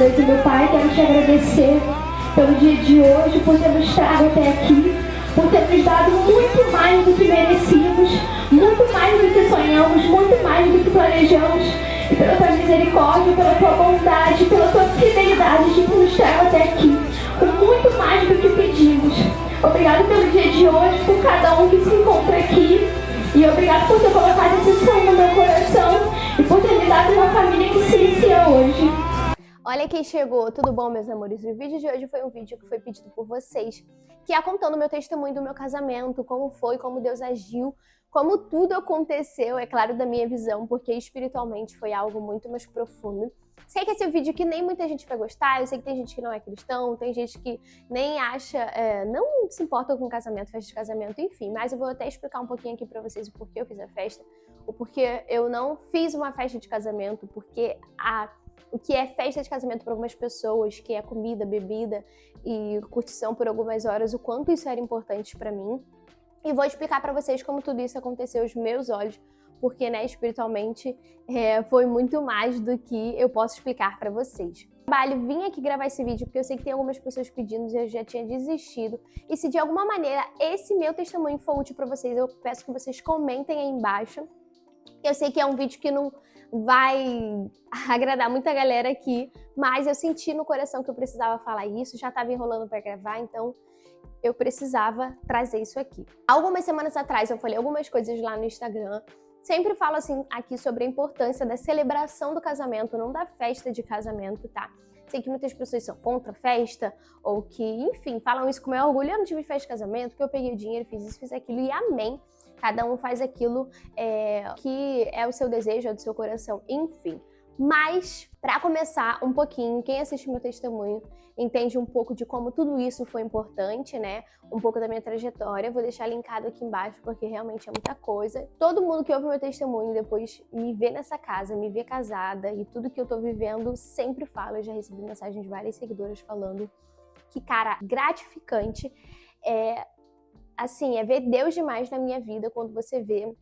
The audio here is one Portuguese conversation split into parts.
Deus e meu Pai, quero te agradecer pelo dia de hoje, por ter nos trago até aqui, por ter nos dado muito mais do que merecíamos, muito mais do que sonhamos, muito mais do que planejamos, e pela tua misericórdia, pela tua bondade, pela tua fidelidade de que nos trago até aqui, com muito mais do que pedimos. Obrigado pelo dia de hoje, por cada um que se encontra aqui, e obrigado por ter colocado esse sonho no meu coração e por ter me dado uma família que se inicia hoje. Olha quem chegou, tudo bom, meus amores? O vídeo de hoje foi um vídeo que foi pedido por vocês, que é contando o meu testemunho do meu casamento, como foi, como Deus agiu, como tudo aconteceu, é claro, da minha visão, porque espiritualmente foi algo muito mais profundo. Sei que esse é um vídeo que nem muita gente vai gostar, eu sei que tem gente que não é cristão, tem gente que nem acha, não se importa com casamento, festa de casamento, enfim, mas eu vou até explicar um pouquinho aqui pra vocês o porquê eu fiz a festa, o porquê eu não fiz uma festa de casamento, porque o que é festa de casamento para algumas pessoas, que é comida, bebida e curtição por algumas horas, o quanto isso era importante para mim. E vou explicar para vocês como tudo isso aconteceu aos meus olhos, porque, né, espiritualmente foi muito mais do que eu posso explicar para vocês. Vim aqui gravar esse vídeo porque eu sei que tem algumas pessoas pedindo e eu já tinha desistido. E se de alguma maneira esse meu testemunho for útil para vocês, eu peço que vocês comentem aí embaixo. Eu sei que é um vídeo que não vai agradar muita galera aqui, mas eu senti no coração que eu precisava falar isso, já estava enrolando para gravar, então eu precisava trazer isso aqui. Algumas semanas atrás eu falei algumas coisas lá no Instagram, sempre falo assim aqui sobre a importância da celebração do casamento, não da festa de casamento, tá? Sei que muitas pessoas são contra a festa, ou que, enfim, falam isso com o maior orgulho, eu não tive festa de casamento, que eu peguei o dinheiro, fiz isso, fiz aquilo, e amém. Cada um faz aquilo que é o seu desejo, é do seu coração, enfim. Mas, para começar um pouquinho, quem assiste meu testemunho entende um pouco de como tudo isso foi importante, né? Um pouco da minha trajetória. Vou deixar linkado aqui embaixo, porque realmente é muita coisa. Todo mundo que ouve meu testemunho depois me vê nessa casa, me vê casada e tudo que eu tô vivendo, sempre falo. Eu já recebi mensagem de várias seguidoras falando que, cara, gratificante assim, é ver Deus demais na minha vida quando você vê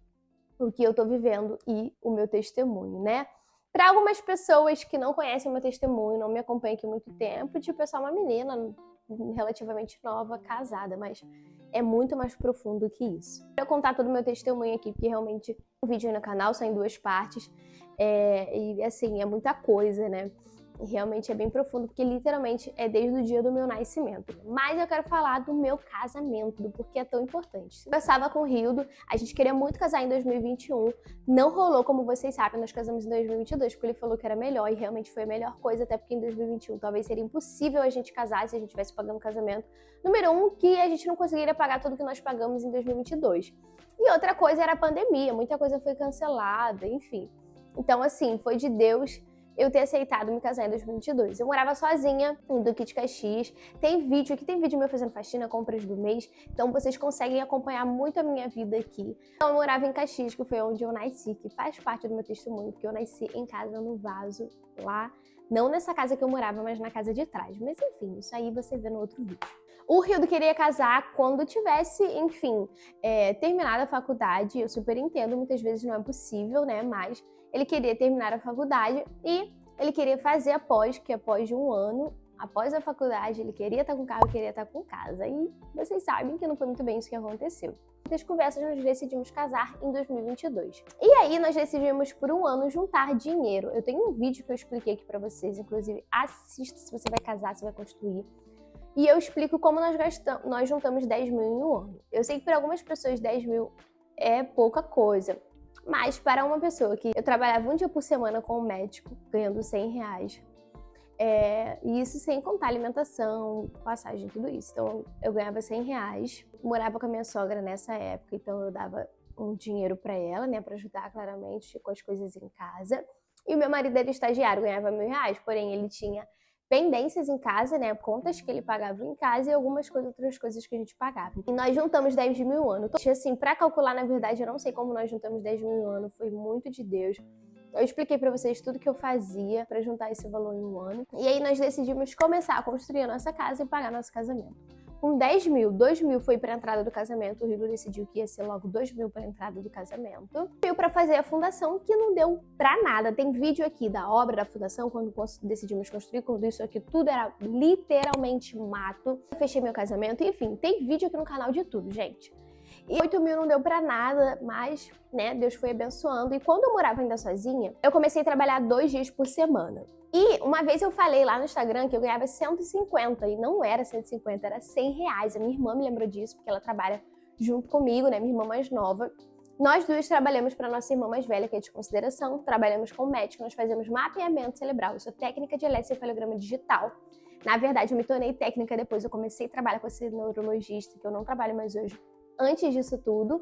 o que eu tô vivendo e o meu testemunho, né? Para algumas pessoas que não conhecem o meu testemunho, não me acompanham aqui há muito tempo, tipo, eu sou uma menina relativamente nova, casada, mas é muito mais profundo que isso. Eu vou contar todo o meu testemunho aqui, porque realmente o vídeo no canal são em 2 partes, e assim, é muita coisa, né? Realmente é bem profundo, porque literalmente é desde o dia do meu nascimento. Mas eu quero falar do meu casamento, do porquê é tão importante. Eu estava com o Rildo, a gente queria muito casar em 2021, não rolou, como vocês sabem, nós casamos em 2022, porque ele falou que era melhor, e realmente foi a melhor coisa, até porque em 2021 talvez seria impossível a gente casar se a gente estivesse pagando casamento. Número 1, que a gente não conseguiria pagar tudo que nós pagamos em 2022. E outra coisa era a pandemia, muita coisa foi cancelada, enfim. Então, assim, foi de Deus eu ter aceitado me casar em 2022. Eu morava sozinha em Duque de Caxias. Tem vídeo meu fazendo faxina, compras do mês. Então vocês conseguem acompanhar muito a minha vida aqui. Então, eu morava em Caxias, que foi onde eu nasci, que faz parte do meu testemunho, porque eu nasci em casa no vaso, lá. Não nessa casa que eu morava, mas na casa de trás. Mas enfim, isso aí você vê no outro vídeo. O Rildo queria casar quando tivesse, enfim, terminado a faculdade. Eu super entendo, muitas vezes não é possível, né? Mas ele queria terminar a faculdade e ele queria fazer a pós, que após de 1 ano, após a faculdade, ele queria estar com carro, queria estar com casa. E vocês sabem que não foi muito bem isso que aconteceu. Nas conversas, nós decidimos casar em 2022. E aí, nós decidimos por 1 ano juntar dinheiro. Eu tenho um vídeo que eu expliquei aqui pra vocês, inclusive assista se você vai casar, se vai construir. E eu explico como nós juntamos 10 mil em 1 ano. Eu sei que para algumas pessoas 10 mil é pouca coisa. Mas para uma pessoa que eu trabalhava 1 dia por semana com um médico, ganhando R$100, e isso sem contar alimentação, passagem, tudo isso. Então eu ganhava R$100, morava com a minha sogra nessa época, então eu dava um dinheiro para ela, né, para ajudar claramente com as coisas em casa. E o meu marido era estagiário, ganhava R$1.000, porém ele tinha pendências em casa, né, contas que ele pagava em casa e algumas outras coisas que a gente pagava. E nós juntamos 10 mil em 1 ano. Então, assim, pra calcular, na verdade, eu não sei como nós juntamos 10 mil em 1 ano, foi muito de Deus. Eu expliquei pra vocês tudo que eu fazia pra juntar esse valor em 1 ano. E aí nós decidimos começar a construir a nossa casa e pagar nosso casamento. Com 10 mil, 2 mil foi para a entrada do casamento, o Rio decidiu que ia ser logo 2 mil para a entrada do casamento. Veio para fazer a fundação, que não deu para nada. Tem vídeo aqui da obra da fundação, quando decidimos construir, quando isso aqui tudo era literalmente mato. Eu fechei meu casamento, enfim, tem vídeo aqui no canal de tudo, gente. E 8 mil não deu pra nada, mas, né, Deus foi abençoando. E quando eu morava ainda sozinha, eu comecei a trabalhar 2 dias por semana. E uma vez eu falei lá no Instagram que eu ganhava 150, e não era 150, era 100 reais. A minha irmã me lembrou disso, porque ela trabalha junto comigo, né, minha irmã mais nova. Nós duas trabalhamos para nossa irmã mais velha, que é de consideração, trabalhamos com médico, nós fazemos mapeamento cerebral. Eu sou técnica de eletroencefalograma digital. Na verdade, eu me tornei técnica depois, eu comecei a trabalhar com esse neurologista, que eu não trabalho mais hoje, antes disso tudo.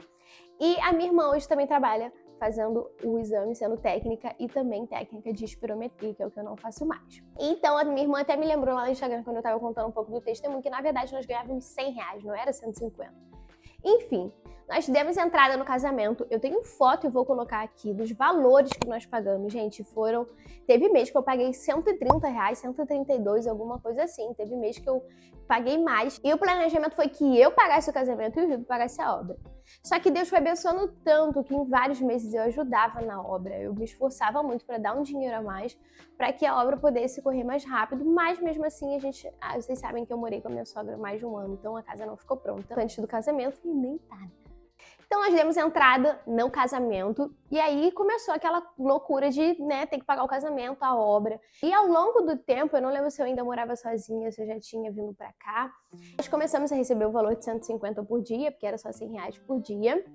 E a minha irmã hoje também trabalha fazendo o exame, sendo técnica e também técnica de espirometria, que é o que eu não faço mais. Então, a minha irmã até me lembrou lá no Instagram, quando eu tava contando um pouco do testemunho, que na verdade nós ganhávamos 100 reais, não era 150. Enfim, nós demos entrada no casamento. Eu tenho foto e vou colocar aqui dos valores que nós pagamos. Gente, teve mês que eu paguei 130 reais, 132, alguma coisa assim. Teve mês que eu paguei mais. E o planejamento foi que eu pagasse o casamento e o Rio pagasse a obra. Só que Deus foi abençoando tanto que em vários meses eu ajudava na obra. Eu me esforçava muito para dar um dinheiro a mais, para que a obra pudesse correr mais rápido. Mas mesmo assim, vocês sabem que eu morei com a minha sogra mais de um ano, então a casa não ficou pronta antes do casamento e nem tá. Então nós demos entrada no casamento e aí começou aquela loucura de, né, ter que pagar o casamento, a obra. E ao longo do tempo, eu não lembro se eu ainda morava sozinha, se eu já tinha vindo pra cá, nós começamos a receber o valor de 150 por dia, porque era só 100 reais por dia.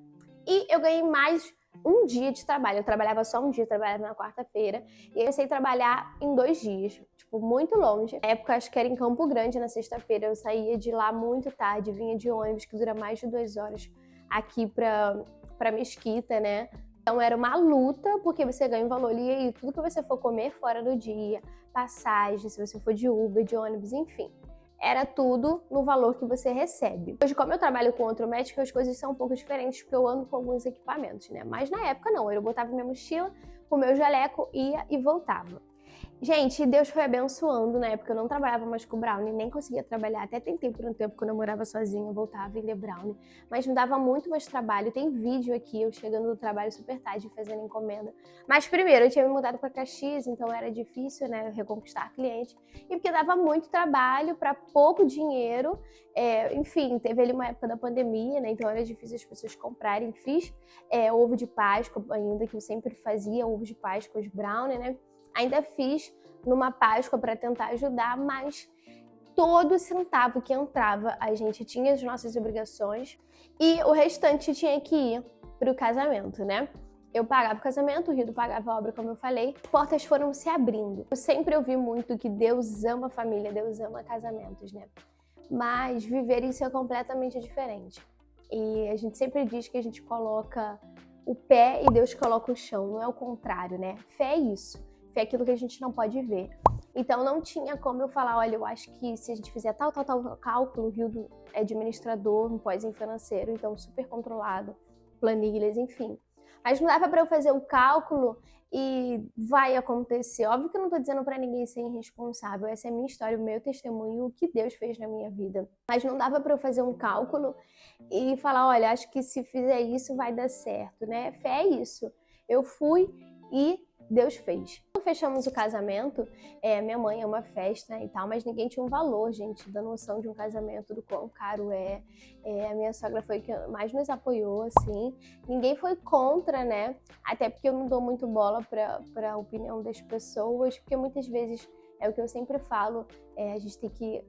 E eu ganhei mais um dia de trabalho. Eu trabalhava só um dia, eu trabalhava na quarta-feira. E eu comecei a trabalhar em 2 dias, tipo, muito longe. Na época, acho que era em Campo Grande, na sexta-feira. Eu saía de lá muito tarde, vinha de ônibus, que dura mais de 2 horas. Aqui pra Mesquita, né? Então era uma luta, porque você ganha um valor ali e tudo que você for comer fora do dia, passagem, se você for de Uber, de ônibus, enfim. Era tudo no valor que você recebe. Hoje, como eu trabalho com outro médico, as coisas são um pouco diferentes, porque eu ando com alguns equipamentos, né? Mas na época não, eu botava minha mochila, o meu jaleco, ia e voltava. Gente, Deus foi abençoando. Na época eu não trabalhava mais com brownie, nem conseguia trabalhar. Até tentei por um tempo, quando eu morava sozinha, eu voltava a vender brownie. Mas me dava muito mais trabalho. Tem vídeo aqui, eu chegando do trabalho super tarde, fazendo encomenda. Mas primeiro, eu tinha me mudado para Caxias, então era difícil, né, reconquistar cliente. E porque dava muito trabalho para pouco dinheiro. Enfim, teve ali uma época da pandemia, né, então era difícil as pessoas comprarem. Fiz ovo de Páscoa ainda, que eu sempre fazia, ovo de Páscoa, os brownie, né. Ainda fiz numa Páscoa para tentar ajudar, mas todo centavo que entrava, a gente tinha as nossas obrigações e o restante tinha que ir para o casamento, né? Eu pagava o casamento, o Rio pagava a obra, como eu falei. Portas foram se abrindo. Eu sempre ouvi muito que Deus ama família, Deus ama casamentos, né? Mas viver isso é completamente diferente. E a gente sempre diz que a gente coloca o pé e Deus coloca o chão, não é o contrário, né? Fé é isso. Fé é aquilo que a gente não pode ver. Então não tinha como eu falar, olha, eu acho que se a gente fizer tal cálculo, o Rio é administrador, um pós-em financeiro, então super controlado, planilhas, enfim. Mas não dava para eu fazer o cálculo e vai acontecer. Óbvio que eu não tô dizendo para ninguém ser irresponsável, essa é a minha história, o meu testemunho, o que Deus fez na minha vida. Mas não dava para eu fazer um cálculo e falar, olha, acho que se fizer isso vai dar certo, né? Fé é isso. Eu fui e Deus fez. Quando fechamos o casamento, minha mãe é uma festa e tal, mas ninguém tinha um valor, gente, da noção de um casamento, do quão caro é. A minha sogra foi que mais nos apoiou, assim. Ninguém foi contra, né? Até porque eu não dou muito bola para a opinião das pessoas, porque muitas vezes, é o que eu sempre falo, a gente tem que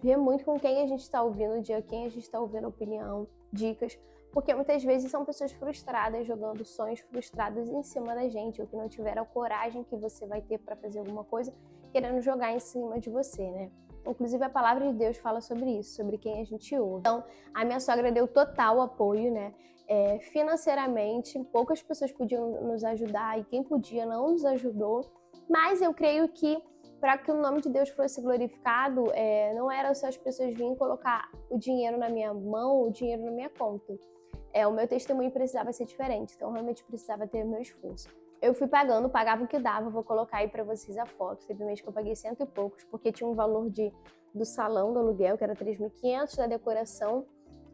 ver muito com quem a gente está ouvindo, de quem a gente está ouvindo opinião, dicas, porque muitas vezes são pessoas frustradas, jogando sonhos frustrados em cima da gente, ou que não tiveram a coragem que você vai ter para fazer alguma coisa, querendo jogar em cima de você, né? Inclusive a palavra de Deus fala sobre isso, sobre quem a gente ouve. Então, a minha sogra deu total apoio, né? Financeiramente, poucas pessoas podiam nos ajudar, e quem podia não nos ajudou, mas eu creio que para que o nome de Deus fosse glorificado, não era só as pessoas virem colocar o dinheiro na minha mão, o dinheiro na minha conta. O meu testemunho precisava ser diferente, então realmente precisava ter o meu esforço. eu fui pagava o que dava, vou colocar aí pra vocês a foto. Teve um mês que eu paguei 100 e poucos, porque tinha um valor do salão do aluguel, que era 3.500, da decoração,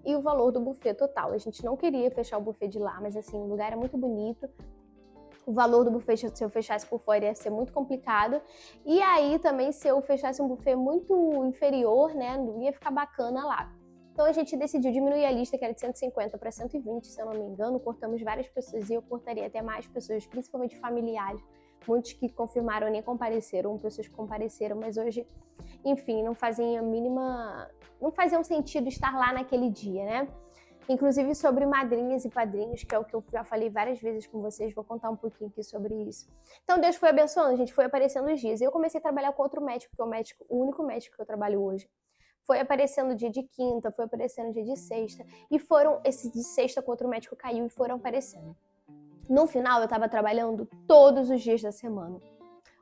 e o valor do buffet total. A gente não queria fechar o buffet de lá, mas assim, o lugar era muito bonito. O valor do buffet, se eu fechasse por fora, ia ser muito complicado. E aí também, se eu fechasse um buffet muito inferior, né, não ia ficar bacana lá. Então a gente decidiu diminuir a lista, que era de 150 para 120, se eu não me engano. Cortamos várias pessoas e eu cortaria até mais pessoas, principalmente familiares. Muitos que confirmaram nem compareceram, pessoas que compareceram, mas hoje, enfim, não faziam sentido estar lá naquele dia, né? Inclusive sobre madrinhas e padrinhos, que é o que eu já falei várias vezes com vocês, vou contar um pouquinho aqui sobre isso. Então Deus foi abençoando, a gente foi aparecendo os dias. Eu comecei a trabalhar com outro médico, que é o único médico que eu trabalho hoje. Foi aparecendo dia de quinta, foi aparecendo dia de sexta, e esse de sexta com outro médico caiu e foram aparecendo. No final, eu estava trabalhando todos os dias da semana.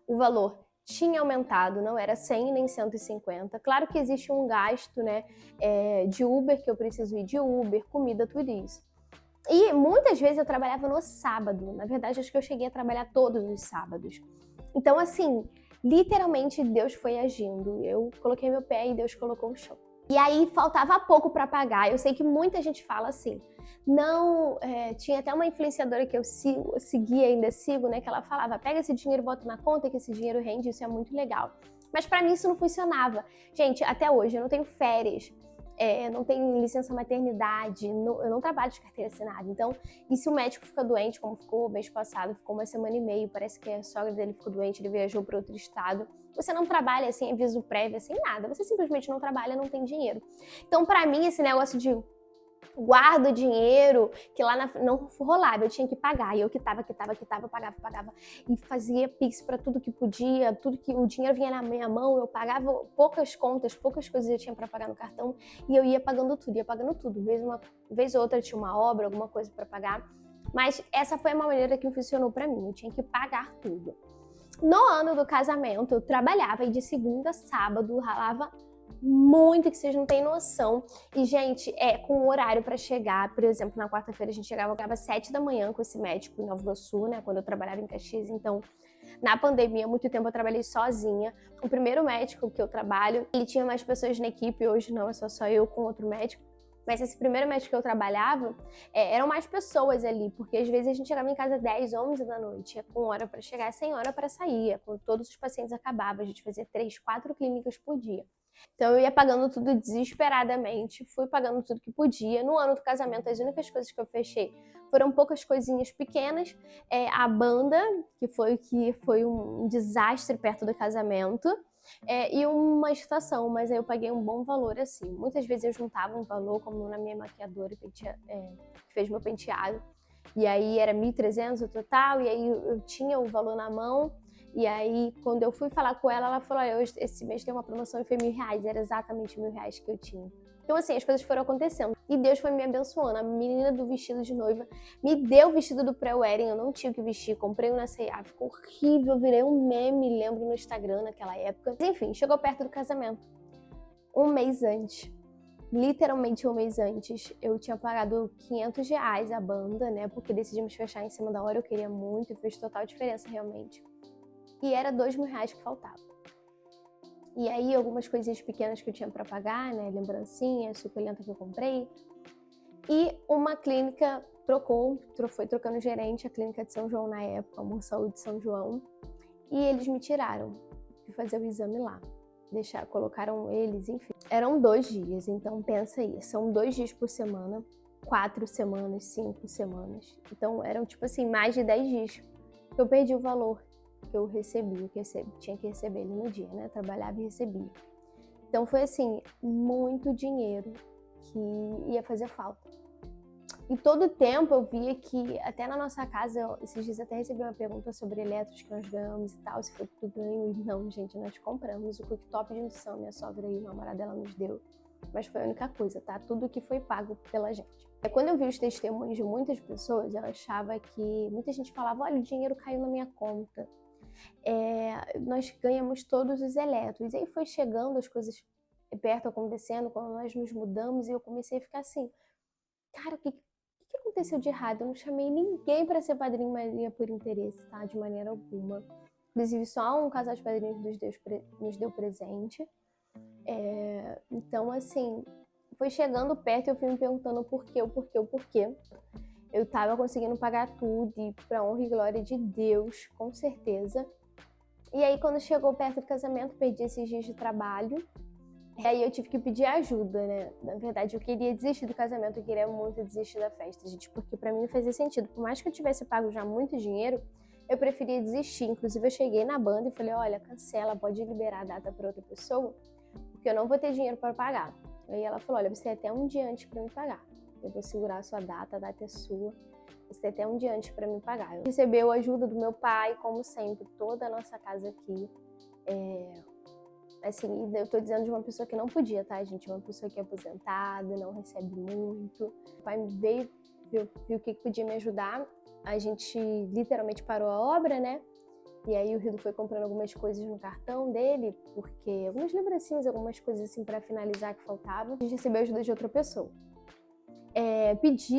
O valor tinha aumentado, não era 100 nem 150. Claro que existe um gasto, né, de Uber, que eu preciso ir de Uber, comida, tudo isso. E muitas vezes eu trabalhava no sábado. Na verdade, acho que eu cheguei a trabalhar todos os sábados. Então, assim, literalmente Deus foi agindo. Eu coloquei meu pé e Deus colocou o chão. E aí faltava pouco para pagar. Eu sei que muita gente fala assim, não, tinha até uma influenciadora que eu segui, ainda sigo, né, que ela falava, pega esse dinheiro e bota na conta que esse dinheiro rende, isso é muito legal. Mas para mim isso não funcionava. Gente, até hoje eu não tenho férias, não tenho licença maternidade, eu não trabalho de carteira assinada. Então, e se o médico fica doente, como ficou mês passado, ficou 1 semana e meia, parece que a sogra dele ficou doente, ele viajou para outro estado. Você não trabalha sem aviso prévio, sem nada. Você simplesmente não trabalha, não tem dinheiro. Então, para mim, esse negócio de guarda o dinheiro, que lá não rolava, eu tinha que pagar. E eu quitava, pagava. E fazia Pix para tudo que podia, tudo que o dinheiro vinha na minha mão, eu pagava poucas contas, poucas coisas eu tinha para pagar no cartão, e eu ia pagando tudo. Vez ou outra tinha uma obra, alguma coisa para pagar. Mas essa foi uma maneira que funcionou para mim, eu tinha que pagar tudo. No ano do casamento, eu trabalhava e de segunda a sábado ralava muito, que vocês não têm noção. E, gente, com horário para chegar. Por exemplo, na quarta-feira a gente chegava 7 da manhã com esse médico em Nova Iguaçu, né? Quando eu trabalhava em Caxias. Então, na pandemia, muito tempo eu trabalhei sozinha. O primeiro médico que eu trabalho, ele tinha mais pessoas na equipe, hoje não, é só eu com outro médico. Mas esse primeiro médico que eu trabalhava, eram mais pessoas ali, porque às vezes a gente chegava em casa 10, 11 da noite, com hora para chegar, sem hora para sair. Quando todos os pacientes acabavam, a gente fazia 3, 4 clínicas por dia. Então eu ia pagando tudo desesperadamente, fui pagando tudo que podia. No ano do casamento, as únicas coisas que eu fechei foram poucas coisinhas pequenas. A banda, que foi um desastre perto do casamento, e uma estação, mas aí eu paguei um bom valor assim. Muitas vezes eu juntava um valor, como na minha maquiadora que fez meu penteado, e aí era 1.300 o total, e aí eu tinha o valor na mão. E aí, quando eu fui falar com ela, ela falou, esse mês tem uma promoção e foi R$1.000, era exatamente R$1.000 que eu tinha. Então, assim, as coisas foram acontecendo. E Deus foi me abençoando. A menina do vestido de noiva me deu o vestido do pré-wedding, eu não tinha o que vestir, comprei um na C&A, ficou horrível, virei um meme, lembro, no Instagram naquela época. Mas, enfim, chegou perto do casamento. Um mês antes, literalmente um mês antes, eu tinha pagado R$500 a banda, né, porque decidimos fechar em cima da hora, eu queria muito, e fez total diferença, realmente. E era R$2.000 que faltava. E aí, algumas coisinhas pequenas que eu tinha para pagar, né? Lembrancinha, suculenta que eu comprei. E uma clínica foi trocando gerente, a clínica de São João na época, Amor Saúde de São João. E eles me tiraram de fazer o exame lá. Colocaram eles, enfim. Eram 2 dias, então pensa aí. São 2 dias por semana, 4 semanas, 5 semanas. Então eram tipo assim, mais de 10 dias. Eu perdi o valor que eu recebi, tinha que receber ele no dia, né? Trabalhava e recebia. Então foi assim, muito dinheiro que ia fazer falta. E todo tempo eu via que, até na nossa casa, esses dias até recebi uma pergunta sobre eletros que nós ganhamos e tal, se foi tudo ganho. E não, gente, nós compramos o cooktop de indução, minha sogra e o namorado dela nos deu. Mas foi a única coisa, tá? Tudo que foi pago pela gente. Quando eu vi os testemunhos de muitas pessoas, eu achava que... Muita gente falava, olha, o dinheiro caiu na minha conta. Nós ganhamos todos os eletros. E aí foi chegando as coisas perto acontecendo, quando nós nos mudamos, e eu comecei a ficar assim, cara, o que aconteceu de errado? Eu não chamei ninguém para ser padrinho e madrinha por interesse, tá? De maneira alguma. Inclusive, só um casal de padrinhos nos deu presente. Então, assim, foi chegando perto e eu fui me perguntando o porquê. Eu tava conseguindo pagar tudo e pra honra e glória de Deus, com certeza. E aí, quando chegou perto do casamento, perdi esses dias de trabalho. E aí eu tive que pedir ajuda, né? Na verdade, eu queria desistir do casamento, eu queria muito desistir da festa, gente, porque pra mim não fazia sentido. Por mais que eu tivesse pago já muito dinheiro, eu preferia desistir. Inclusive, eu cheguei na banda e falei, olha, cancela, pode liberar a data pra outra pessoa, porque eu não vou ter dinheiro para pagar. Aí ela falou, olha, você tem até um dia antes para me pagar. Eu vou segurar a sua data, a data é sua. Você tem até um dia antes para me pagar. Eu recebeu a ajuda do meu pai, como sempre, toda a nossa casa aqui. Assim, eu tô dizendo de uma pessoa que não podia, tá, gente? Uma pessoa que é aposentada, não recebe muito. O pai veio, viu o que podia me ajudar. A gente literalmente parou a obra, né? E aí o Rildo foi comprando algumas coisas no cartão dele, porque algumas lembrancinhas, algumas coisas assim pra finalizar que faltavam. A gente recebeu a ajuda de outra pessoa.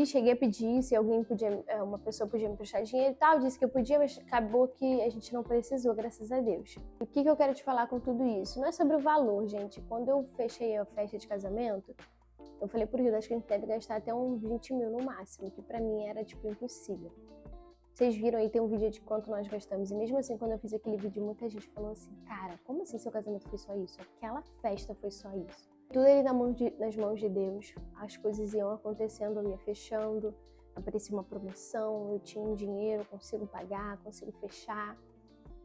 Cheguei a pedir se alguém podia, uma pessoa podia me prestar dinheiro e tal, disse que eu podia, mas acabou que a gente não precisou, graças a Deus. E o que eu quero te falar com tudo isso? Não é sobre o valor, gente. Quando eu fechei a festa de casamento, eu falei pro Rildo, acho que a gente deve gastar até uns 20 mil no máximo, que pra mim era, tipo, impossível. Vocês viram aí, tem um vídeo de quanto nós gastamos. E mesmo assim, quando eu fiz aquele vídeo, muita gente falou assim, cara, como assim seu casamento foi só isso? Aquela festa foi só isso. Tudo ali nas mãos de Deus. As coisas iam acontecendo, eu ia fechando. Aparecia uma promoção, eu tinha um dinheiro, consigo pagar, consigo fechar.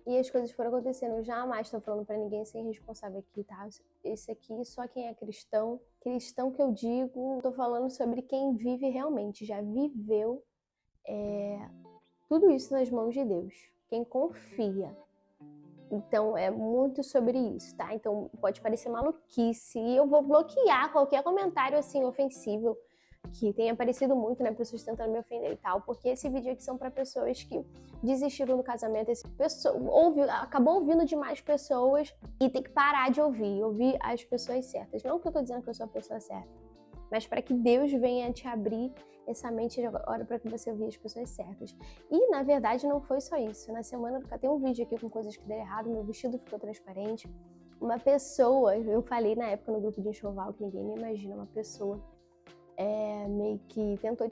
E as coisas foram acontecendo. Eu jamais tô falando pra ninguém ser responsável aqui, tá? Esse aqui, só quem é cristão. Cristão que eu digo, tô falando sobre quem vive realmente, já viveu tudo isso nas mãos de Deus. Quem confia. Então, é muito sobre isso, tá? Então, pode parecer maluquice. E eu vou bloquear qualquer comentário, assim, ofensivo, que tenha aparecido muito, né? Pessoas tentando me ofender e tal. Porque esse vídeo aqui são pra pessoas que desistiram do casamento. Acabou ouvindo demais pessoas e tem que parar de ouvir as pessoas certas. Não que eu tô dizendo que eu sou a pessoa certa, mas para que Deus venha te abrir essa mente agora para que você ouvir as pessoas certas. E, na verdade, não foi só isso. Na semana, tem um vídeo aqui com coisas que deram errado, meu vestido ficou transparente. Uma pessoa, eu falei na época no grupo de enxoval, que ninguém me imagina, uma pessoa meio que tentou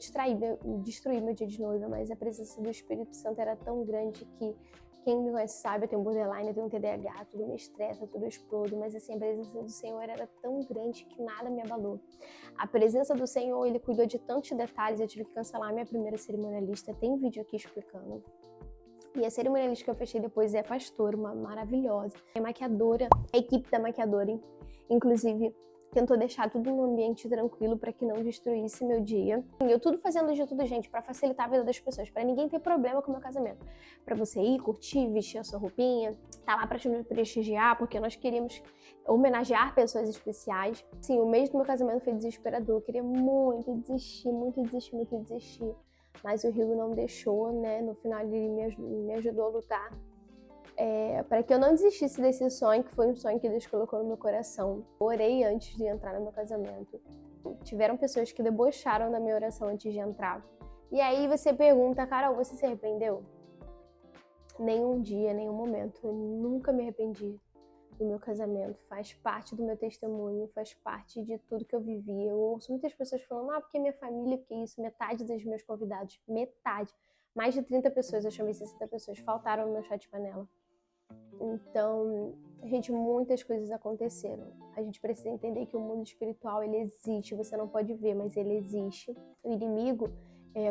destruir meu dia de noiva, mas a presença do Espírito Santo era tão grande que quem me conhece sabe, eu tenho borderline, eu tenho TDAH, tudo me estressa, tudo explodo, mas assim, a presença do Senhor era tão grande que nada me abalou. A presença do Senhor, Ele cuidou de tantos detalhes, eu tive que cancelar a minha primeira cerimonialista, tem um vídeo aqui explicando. E a cerimonialista que eu fechei depois é a pastora, uma maravilhosa, é maquiadora, a equipe da maquiadora, inclusive, tentou deixar tudo num ambiente tranquilo para que não destruísse meu dia. Eu tudo fazendo de tudo, gente, para facilitar a vida das pessoas, para ninguém ter problema com o meu casamento. Para você ir, curtir, vestir a sua roupinha, tá lá para te prestigiar, porque nós queríamos homenagear pessoas especiais. Sim, o mês do meu casamento foi desesperador, eu queria muito desistir. Mas o Rio não deixou, né? No final ele me ajudou a lutar. Para que eu não desistisse desse sonho, que foi um sonho que Deus colocou no meu coração. Eu orei antes de entrar no meu casamento. Tiveram pessoas que debocharam da minha oração antes de entrar. E aí você pergunta, Carol, você se arrependeu? Nenhum dia, nenhum momento. Eu nunca me arrependi do meu casamento. Faz parte do meu testemunho, faz parte de tudo que eu vivi. Eu ouço muitas pessoas falando, porque minha família, porque isso, metade dos meus convidados, metade. Mais de 30 pessoas, eu chamei 60 pessoas, faltaram no meu chá de panela. Então, gente, muitas coisas aconteceram. A gente precisa entender que o mundo espiritual, ele existe. Você não pode ver, mas ele existe. O inimigo,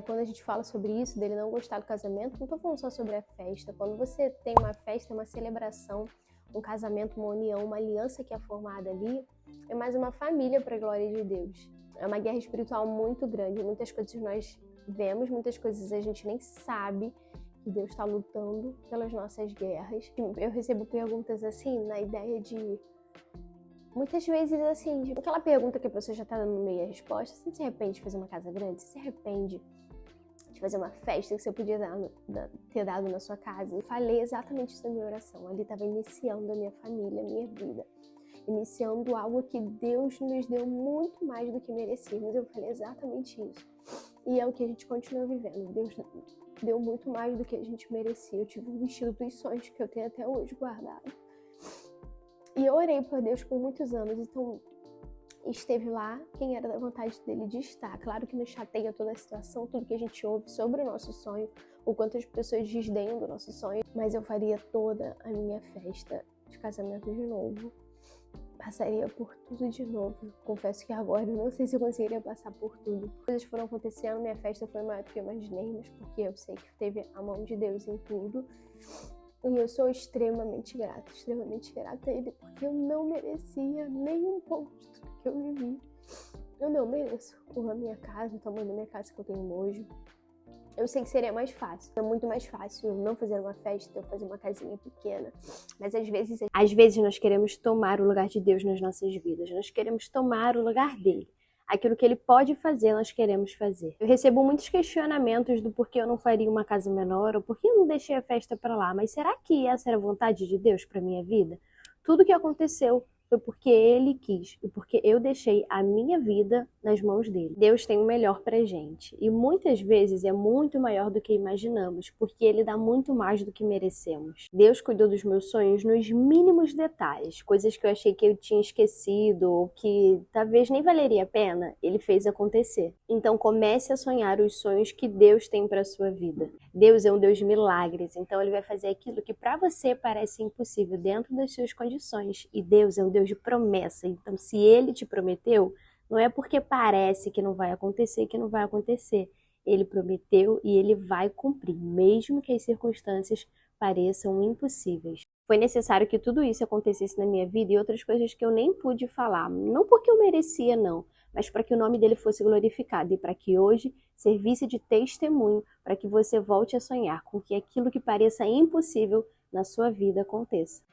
quando a gente fala sobre isso, dele não gostar do casamento, não tô falando só sobre a festa. Quando você tem uma festa, uma celebração, um casamento, uma união, uma aliança que é formada ali, é mais uma família para a glória de Deus. É uma guerra espiritual muito grande. Muitas coisas nós vemos, muitas coisas a gente nem sabe que Deus está lutando pelas nossas guerras. Eu recebo perguntas assim, na ideia de... Muitas vezes assim, tipo, aquela pergunta que a pessoa já está dando meio a resposta, você se arrepende de fazer uma casa grande? Você se arrepende de fazer uma festa que você podia ter dado na sua casa? Eu falei exatamente isso na minha oração. Ali estava iniciando a minha família, a minha vida. Iniciando algo que Deus nos deu muito mais do que merecíamos. Eu falei exatamente isso. E é o que a gente continua vivendo. Deus deu muito mais do que a gente merecia. Eu tive um vestido dos sonhos que eu tenho até hoje guardado. E eu orei por Deus por muitos anos, então esteve lá quem era da vontade dele de estar. Claro que nos chateia toda a situação, tudo que a gente ouve sobre o nosso sonho, o quanto as pessoas desdenham do nosso sonho, mas eu faria toda a minha festa de casamento de novo. Passaria por tudo de novo. Confesso que agora eu não sei se eu conseguiria passar por tudo. Coisas foram acontecendo, minha festa foi maior do que eu imaginei, mas porque eu sei que teve a mão de Deus em tudo. E eu sou extremamente grata a Ele, porque eu não merecia nem um pouco de tudo que eu vivi. Eu não mereço a minha casa, o tamanho da minha casa que eu tenho hoje. Eu sei que seria mais fácil, é muito mais fácil eu não fazer uma festa, eu fazer uma casinha pequena. Mas às vezes nós queremos tomar o lugar de Deus nas nossas vidas, nós queremos tomar o lugar dele. Aquilo que ele pode fazer, nós queremos fazer. Eu recebo muitos questionamentos do porquê eu não faria uma casa menor, ou porquê eu não deixei a festa para lá. Mas será que essa era a vontade de Deus para minha vida? Tudo que aconteceu foi porque ele quis e porque eu deixei a minha vida nas mãos dele. Deus tem o melhor pra gente e muitas vezes é muito maior do que imaginamos, porque ele dá muito mais do que merecemos. Deus cuidou dos meus sonhos nos mínimos detalhes, coisas que eu achei que eu tinha esquecido ou que talvez nem valeria a pena, ele fez acontecer. Então comece a sonhar os sonhos que Deus tem para sua vida. Deus é um Deus de milagres, então ele vai fazer aquilo que para você parece impossível dentro das suas condições. E Deus é um Deus de promessa, então se ele te prometeu, não é porque parece que não vai acontecer que não vai acontecer. Ele prometeu e ele vai cumprir, mesmo que as circunstâncias pareçam impossíveis. Foi necessário que tudo isso acontecesse na minha vida e outras coisas que eu nem pude falar, não porque eu merecia não, mas para que o nome dele fosse glorificado e para que hoje servisse de testemunho para que você volte a sonhar com que aquilo que pareça impossível na sua vida aconteça.